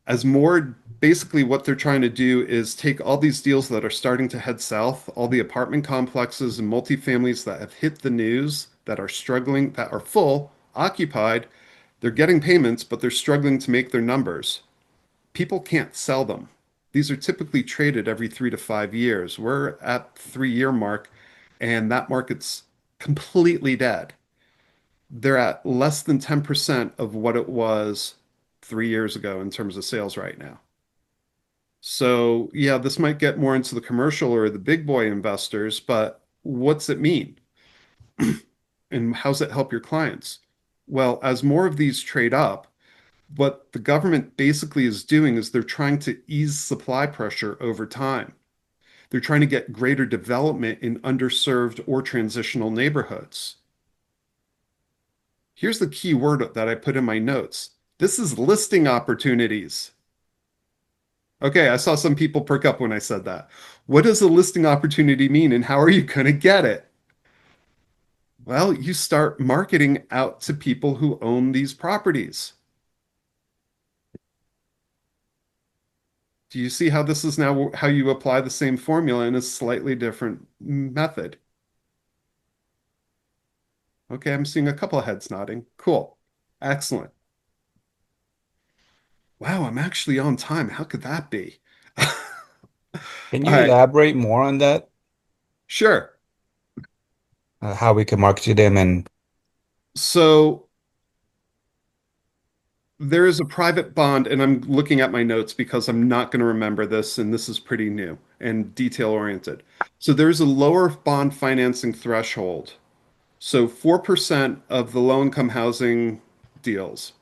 As more, basically what they're trying to do is take all these deals that are starting to head south, all the apartment complexes and multifamilies that have hit the news, that are struggling, that are full, occupied, they're getting payments, but they're struggling to make their numbers. People can't sell them. These are typically traded every 3 to 5 years. We're at 3 year mark, and that market's completely dead. They're at less than 10% of what it was 3 years ago in terms of sales right now. So, yeah, this might get more into the commercial or the big boy investors, but what's it mean? And how's it help your clients? Well, as more of these trade up, what the government basically is doing is they're trying to ease supply pressure over time. They're trying to get greater development in underserved or transitional neighborhoods. Here's the key word that I put in my notes. This is listing opportunities. Okay, I saw some people perk up when I said that. What does a listing opportunity mean and how are you going to get it? Well, you start marketing out to people who own these properties. Do you see how this is now how you apply the same formula in a slightly different method? Okay, I'm seeing a couple of heads nodding. Cool. Excellent. Wow, I'm actually on time. How could that be? Can All you right, elaborate more on that? sure. How we can market to them and So there is a private bond, and I'm looking at my notes because I'm not going to remember this, and this is pretty new and detail oriented. So there's a lower bond financing threshold. So 4% of the low income housing deals.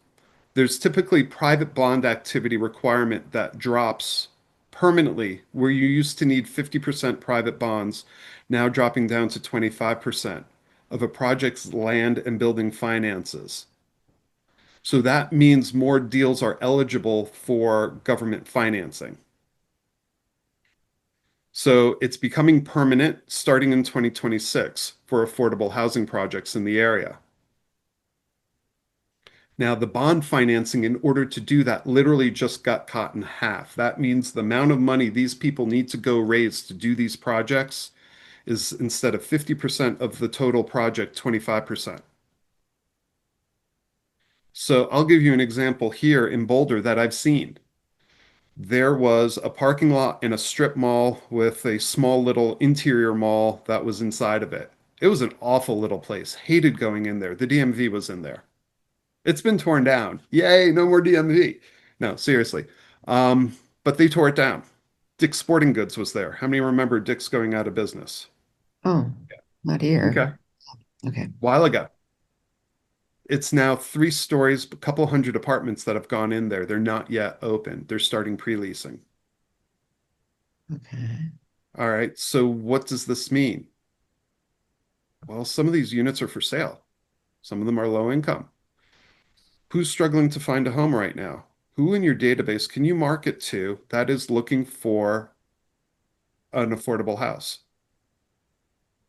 There's typically private bond activity requirement that drops permanently, where you used to need 50% private bonds, now dropping down to 25% of a project's land and building finances. So that means more deals are eligible for government financing. So it's becoming permanent starting in 2026 for affordable housing projects in the area. Now, the bond financing, in order to do that, literally just got cut in half. That means the amount of money these people need to go raise to do these projects is, instead of 50% of the total project, 25%. So I'll give you an example here in Boulder that I've seen. There was a parking lot in a strip mall with a small little interior mall that was inside of it. It was an awful little place. Hated going in there. The DMV was in there. It's been torn down. Yay, no more DMV. No, seriously. But they tore it down. Dick's Sporting Goods was there. How many remember Dick's going out of business? Oh, not here. Okay, Okay. while ago. It's now 3 stories, a couple hundred apartments that have gone in there. They're not yet open. They're starting pre-leasing. Okay. All right, so what does this mean? Well, some of these units are for sale. Some of them are low income. Who's struggling to find a home right now? Who in your database can you market to that is looking for an affordable house?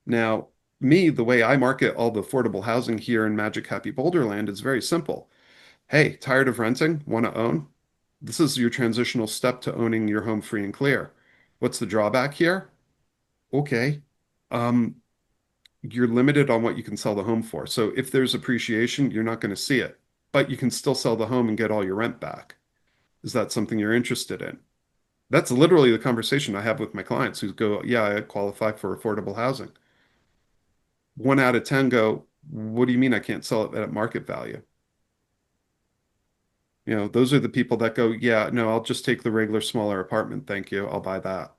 Now, me, the way I market all the affordable housing here in Magic Happy Boulderland is very simple. Hey, tired of renting? Want to own? This is your transitional step to owning your home free and clear. What's the drawback here? Okay. Um, you're limited on what you can sell the home for. So if there's appreciation, you're not going to see it, but you can still sell the home and get all your rent back. Is that something you're interested in? That's literally the conversation I have with my clients who go, yeah, I qualify for affordable housing. 1 out of 10 go, what do you mean I can't sell it at market value? Those are the people that go, yeah, no, I'll just take the regular smaller apartment. Thank you. I'll buy that.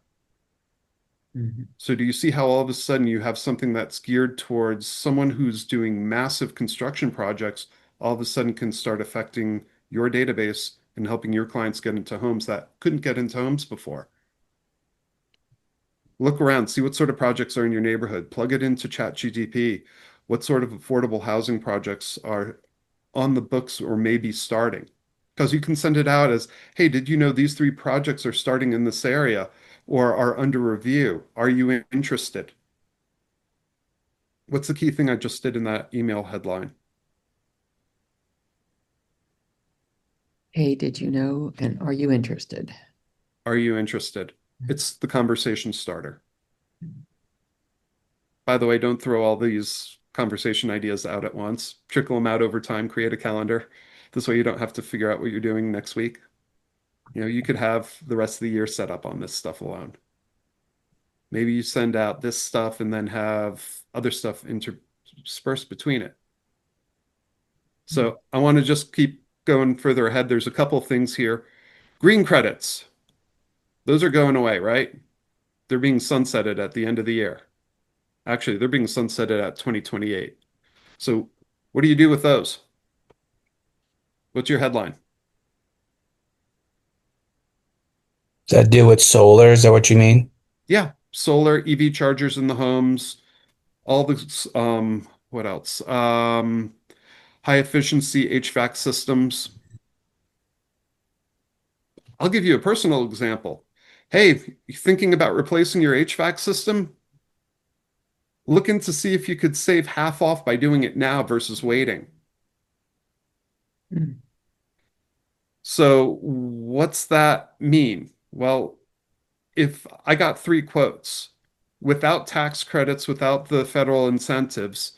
Mhm. So do you see how all of a sudden you have something that's geared towards someone who's doing massive construction projects, all of a sudden can start affecting your database and helping your clients get into homes that couldn't get into homes before? Look around, see what sort of projects are in your neighborhood. Plug it into ChatGPT. What sort of affordable housing projects are on the books or maybe starting? Because you can send it out as, hey, did you know these 3 projects are starting in this area or are under review? Are you interested? What's the key thing I just did in that email headline? Hey, did you know? And are you interested? Are you interested? It's the conversation starter. By the way, don't throw all these conversation ideas out at once. Trickle them out over time, create a calendar. This way you don't have to figure out what you're doing next week. You could have the rest of the year set up on this stuff alone. Maybe you send out this stuff and then have other stuff interspersed between it. So I want to just keep going further ahead. There's a couple things here. Green credits. Those are going away, right? They're being sunsetted at the end of the year. Actually, they're being sunsetted at 2028. So what do you do with those? What's your headline? Does that deal with solar? Is that what you mean? Yeah, solar, EV chargers in the homes, all the what else? High efficiency HVAC systems. I'll give you a personal example. Hey, you thinking about replacing your HVAC system? Looking to see if you could save half off by doing it now versus waiting. Mm. So what's that mean? Well, if I got 3 quotes without tax credits, without the federal incentives,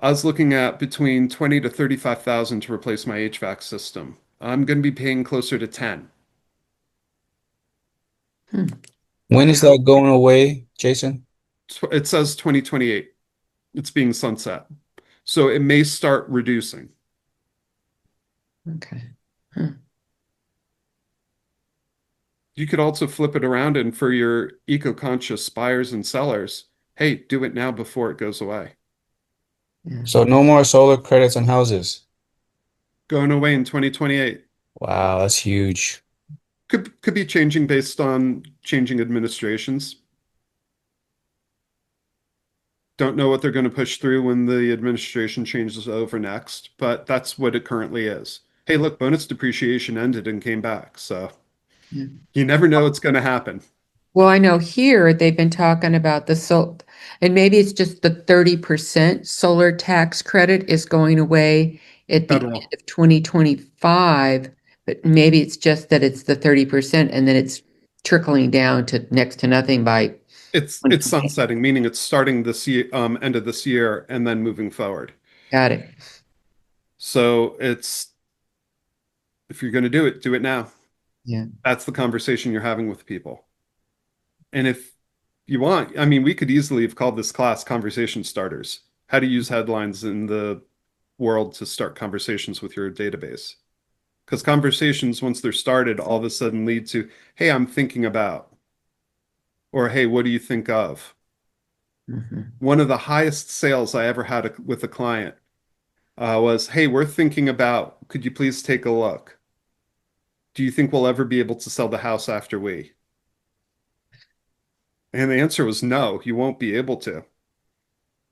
I was looking at between 20 to 35,000 to replace my HVAC system. I'm going to be paying closer to 10. Hmm. When is that going away, Jason? It says 2028. It's being sunset. So it may start reducing. Okay. Huh. You could also flip it around and for your eco-conscious buyers and sellers, hey, do it now before it goes away. Yeah. So no more solar credits on houses. Going away in 2028. Wow, that's huge. Could be changing based on changing administrations. Don't know what they're going to push through when the administration changes over next, but that's what it currently is. Hey, look, bonus depreciation ended and came back, so Yeah. you never know what's going to happen. Well, I know here they've been talking about and maybe it's just the 30% solar tax credit is going away at the Federal. end of 2025, but maybe it's just that it's the 30% and then it's trickling down to next to nothing by It's sunsetting, meaning it's starting this year, end of this year, and then moving forward. got it. So if you're going to do it now. Yeah. That's the conversation you're having with people. And if you want, I mean, we could easily have called this class conversation starters. How to use headlines in the world to start conversations with your database. Because conversations, once they're started, all of a sudden lead to, hey, I'm thinking about, or hey, what do you think of? Mhm. One of the highest sales I ever had with a client was, hey, we're thinking about, could you please take a look? Do you think we'll ever be able to sell the house after we? And the answer was no, you won't be able to.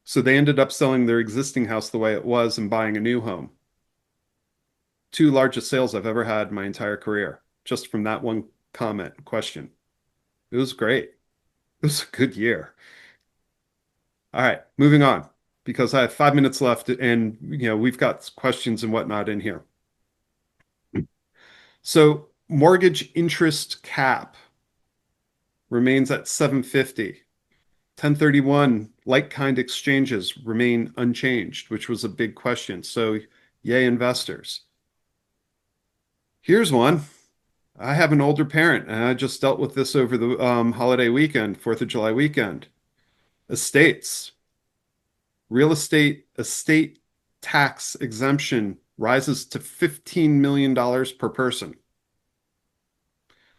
So they ended up selling their existing house the way it was and buying a new home. 2 largest sales I've ever had in my entire career, just from that one comment question. It was great. It was a good year. All right, moving on, because I have 5 minutes left and we've got questions and whatnot in here. So mortgage interest cap remains at 750. 1031 like-kind exchanges remain unchanged, which was a big question. So yay, investors. Here's one. I have an older parent, and I just dealt with this over the holiday weekend, 4th of July weekend. Estates, real estate tax exemption rises to $15 million per person.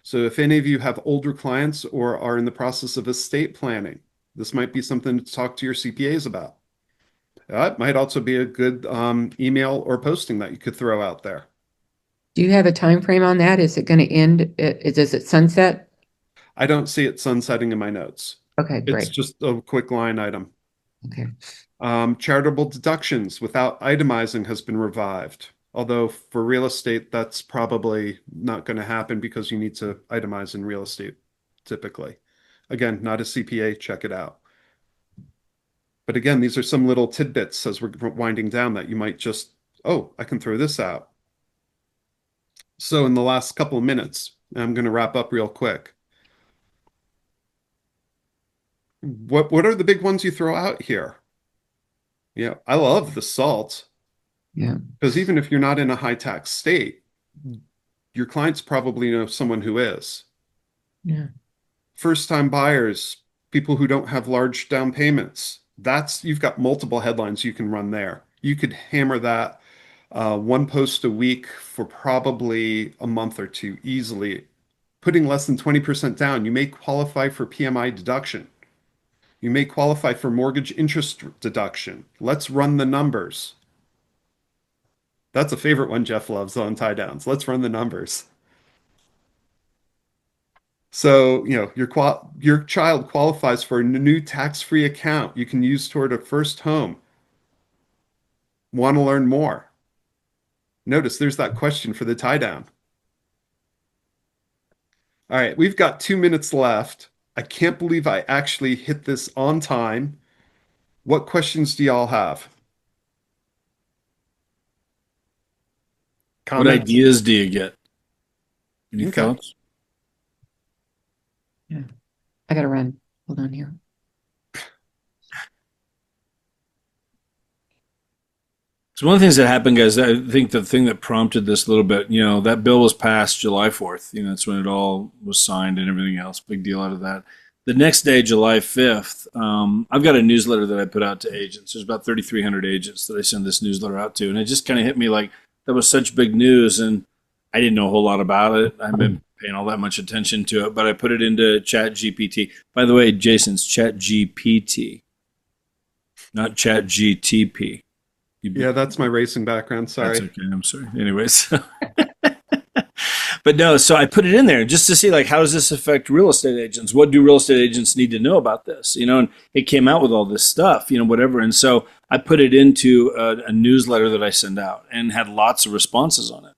So if any of you have older clients or are in the process of estate planning, this might be something to talk to your CPAs about. It might also be a good email or posting that you could throw out there. Do you have a time frame on that? Is it going to end? Does it sunset? I don't see it sunsetting in my notes. Okay, It's great. just a quick line item. Okay. Charitable deductions without itemizing has been revived. Although for real estate, that's probably not going to happen because you need to itemize in real estate typically. Again, not a CPA, check it out. But again, these are some little tidbits as we're winding down that you might just, oh, I can throw this out. So in the last couple of minutes, I'm going to wrap up real quick. What are the big ones you throw out here? Yeah, I love the salt. Yeah. Because even if you're not in a high tax state, your clients probably know someone who is. Yeah. First time buyers, people who don't have large down payments. You've got multiple headlines you can run there. You could hammer that one post a week for probably a month or two easily. Putting less than 20% down, you may qualify for PMI deduction. You may qualify for mortgage interest deduction. Let's run the numbers. That's a favorite one Jeff loves on tie downs. Let's run the numbers. So, your child qualifies for a new tax-free account you can use toward a first home. Want to learn more? Notice there's that question for the tie down. All right, we've got 2 minutes left. I can't believe I actually hit this on time. What questions do y'all have? What Comments? ideas do you get? Any Okay. thoughts? Yeah. I got to run. Hold on here. So one of the things that happened, guys, I think the thing that prompted this a little bit, that bill was passed July 4th. That's when it all was signed and everything else. Big deal out of that. The next day, July 5th, I've got a newsletter that I put out to agents. There's about 3,300 agents that I send this newsletter out to. And it just kind of hit me like that was such big news. And I didn't know a whole lot about it. I haven't been paying all that much attention to it, but I put it into Chat GPT. By the way, Jason's Chat GPT, not Chat GTP. Yeah, that's my racing background. Sorry. That's okay. I'm sorry. Anyways. But no, so I put it in there just to see like, how does this affect real estate agents? What do real estate agents need to know about this? And it came out with all this stuff, whatever. And so I put it into a newsletter that I send out and had lots of responses on it,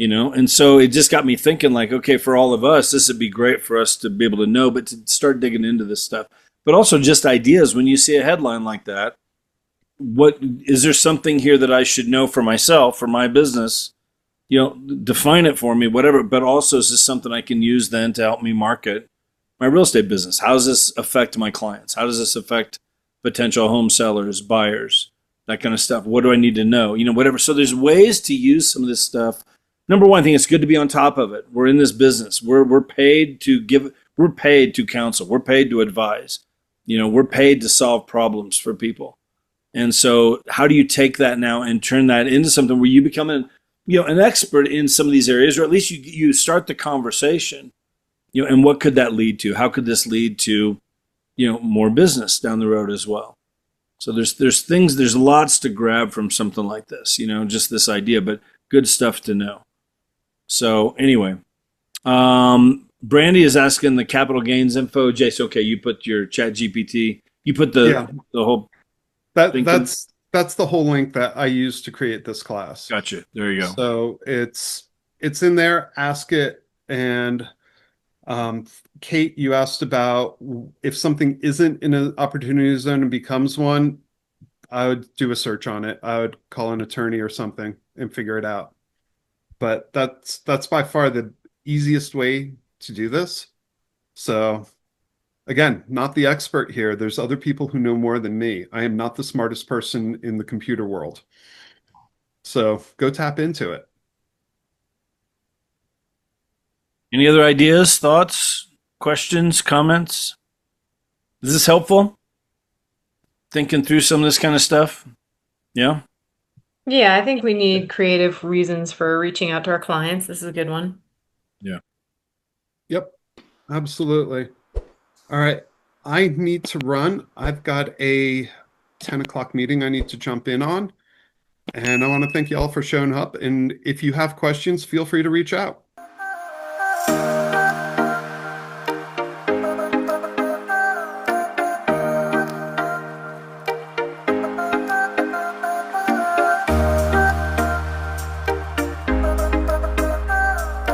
and so it just got me thinking like, okay, for all of us, this would be great for us to be able to know, but to start digging into this stuff, but also just ideas. When you see a headline like that, what is there something here that I should know for myself, for my business? Define it for me, whatever. But also, is this something I can use then to help me market my real estate business? How does this affect my clients? How does this affect potential home sellers, buyers, that kind of stuff? What do I need to know? Whatever. So there's ways to use some of this stuff. Number one, I think it's good to be on top of it. We're in this business. We're paid to give. We're paid to counsel. We're paid to advise. We're paid to solve problems for people. And so how do you take that now and turn that into something where you become an expert in some of these areas, or at least you start the conversation, and what could that lead to? How could this lead to, more business down the road as well? So there's lots to grab from something like this, just this idea, but good stuff to know. So anyway, Brandy is asking the capital gains info. Jace, okay, you put your Chat GPT, you put the whole. That's the whole link that I used to create this class. Gotcha. There you go. So it's in there. Ask it. And Kate, you asked about if something isn't in an opportunity zone and becomes one. I would do a search on it. I would call an attorney or something and figure it out. But that's by far the easiest way to do this. So again, not the expert here. There's other people who know more than me. I am not the smartest person in the computer world. So go tap into it. Any other ideas, thoughts, questions, comments? Is this helpful? Thinking through some of this kind of stuff? Yeah? Yeah, I think we need creative reasons for reaching out to our clients. This is a good one. Yeah. Yep, absolutely. All right. I need to run. I've got a 10 o'clock meeting I need to jump in on. And I want to thank you all for showing up. And if you have questions, feel free to reach out.